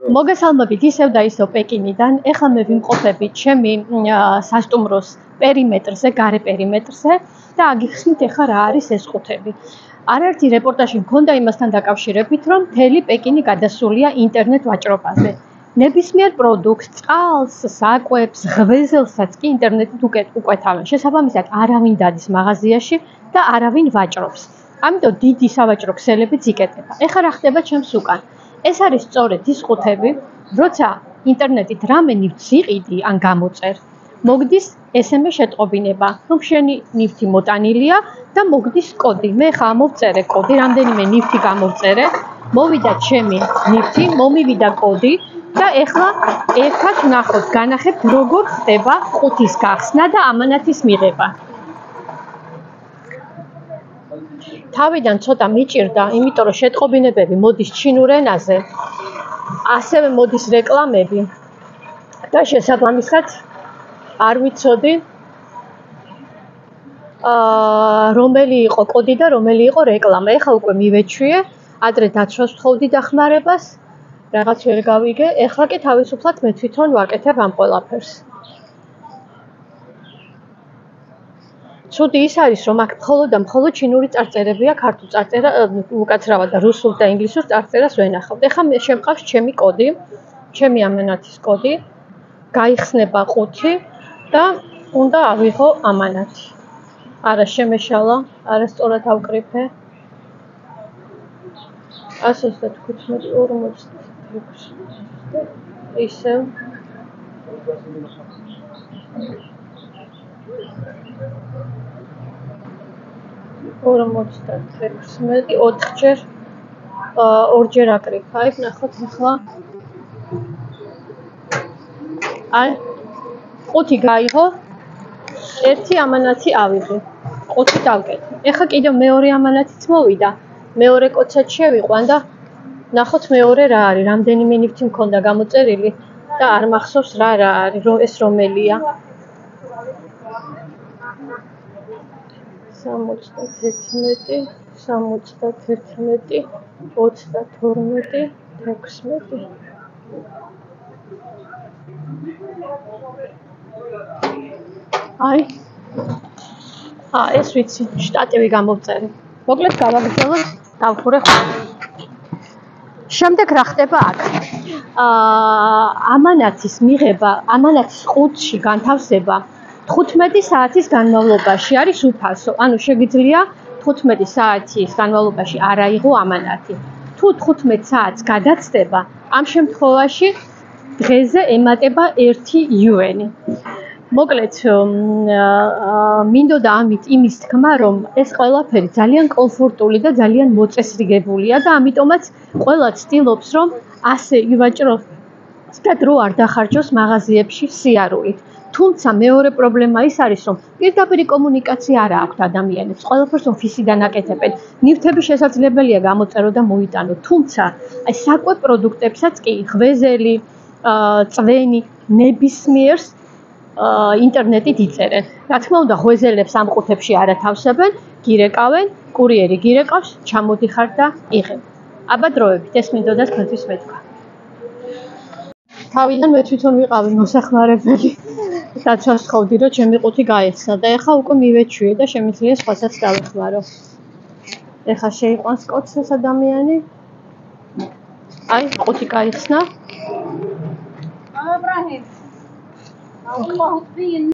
მოგესალმებით ისევ და ისევ პეკინიდან. ეხლა მე ვიმყოფები ჩემი სასტუმროს პერიმეტრზე, გარე პერიმეტრზე და აგიხსნით ეხლა რა არის ეს ყუთები. არაერთი რეპორტაჟი მქონდა იმასთან დაკავშირებით, რომ მთელი პეკინი გადასულია ინტერნეტ ვაჭრობაზე. ნებისმიერ პროდუქტს, წყალს, საკვებს, ღვეზელსაც კი ინტერნეტით უკვეთავენ. შესაბამისად, არავინ დადის მაღაზიაში და არავინ ვაჭრობს. ამიტომ დიდი სავაჭრო ქსელებიც იკეტება. ეხლა რა ხდება ჩემს უკან? ეს არის სწორედ ის ყუთები, როცა ინტერნეტით რამე ნივთს იყიდი ან გამოწერ, მოგდის SMS შეტყობინება, რომ შენი ნივთი მოტანილია და მოგდის კოდი. მე ხა მოვწერე კოდი, რამდენიმე ნივთი გამოვწერე, მოვიდა ჩემი ნივთი, მომივიდა კოდი და ეხლა ერთად ვნახოთ, განახებთ როგორ ხდება ყუთის გახსნა და ამანათის მიღება. თავიდან ცოტა მიჭირდა, იმიტომ რომ შეტყობინებები მოდის ჩინურ ენაზე, ასევე მოდის რეკლამები და შესაბამისად არ ვიცოდი რომელი იყო კოდი და რომელი იყო რეკლამა. ეხლა უკვე მივეჩვიე, ადრე დაცვას ვთხოვდი დახმარებას, რაღაც ვერ გავიგე, ეხლა კი თავისუფლად მე თვითონ ვაკეთებ ამ ყველაფერს. ცუდი ის არის, რომ აქ მხოლოდ ჩინური წარწერებია, ქართულ წარწერა უკაცრავად და რუსულ და ინგლისურ წარწერას ვენახავთ. ეხლა შემყავს ჩემი კოდი, ჩემი ამანათის კოდი, გაიხსნება ყუთი და უნდა ავიღო ამანათი. არა შემეშალა, არასწორად ავკრიფე. 135 ისევ ორჯერ აკრიფავ, ნახოთ ახლა. აი, ყუთი გაიღო, ერთი ამანათი ავიღე, ყუთი დავკეთე. ეხლა კიდევ მეორე ამანათიც მოვიდა, მეორე კოდსაც შევიყვან და ნახოთ მეორე რა არის, რამდენიმე ნივთი მქონდა გამოწერილი და არ მახსოვს რა არის, ეს რომელია. 71, 32, 16. აი, ეს ვიცი, შტატივი გამოვწერე. მოკლედ გავაგრძელოთ, დავხურე ხოლმე. შემდეგ რა ხდება აქ? ამანათის მიღება, ამანათის ყუთში განთავსება 15 საათის განმავლობაში არის უფასო. ანუ შეგიძლია 15 საათის განმავლობაში არ აიღო ამანათი. თუ 15 საათს გადაცდება, ამ შემთხვევაში დღეზე ემატება 1 იუენი. მოკლედ, მინდოდა ამით იმის თქმა, რომ ეს ყველაფერი ძალიან კომფორტული და ძალიან მოწესრიგებულია და ამიტომაც ყველა ცდილობს, რომ ასე ივაჭროს და დრო არ დახარჯოს მაღაზიებში სიარულით. თუმცა მეორე პრობლემა ის არის, რომ პირდაპირი კომუნიკაცია არ აქვთ ადამიანებს, ყველაფერს ოფისიდან აკეთებენ. ნივთები შესაძლებელია გამოწერო და მოიტანო, თუმცა აი საკვებ პროდუქტებსაც კი ღვეზელი, წვენი ნებისმიერს ინტერნეტით იწერენ. რა თქმა უნდა, ღვეზელებს ამ ყუთებში არ ათავსებენ, გირეკავენ, კურიერი გირეკავს, ჩამოდიხარ და იღებ. აბა დროებით, ეს მინდოდა თქვენთვის მეთქვა. თავიდან მე თვითონ ვიყავი მოსახმარებელი. დაცვას ვთხოვდი, რომ ჩემი ყუთი გაეხსნა და ეხლა უკვე მივეჩვიე და შემიძლია სხვასაც დავეხმარო. ეხლა შეიყვანს კოდს ეს ადამიანი. აი, ყუთი გაიხსნა.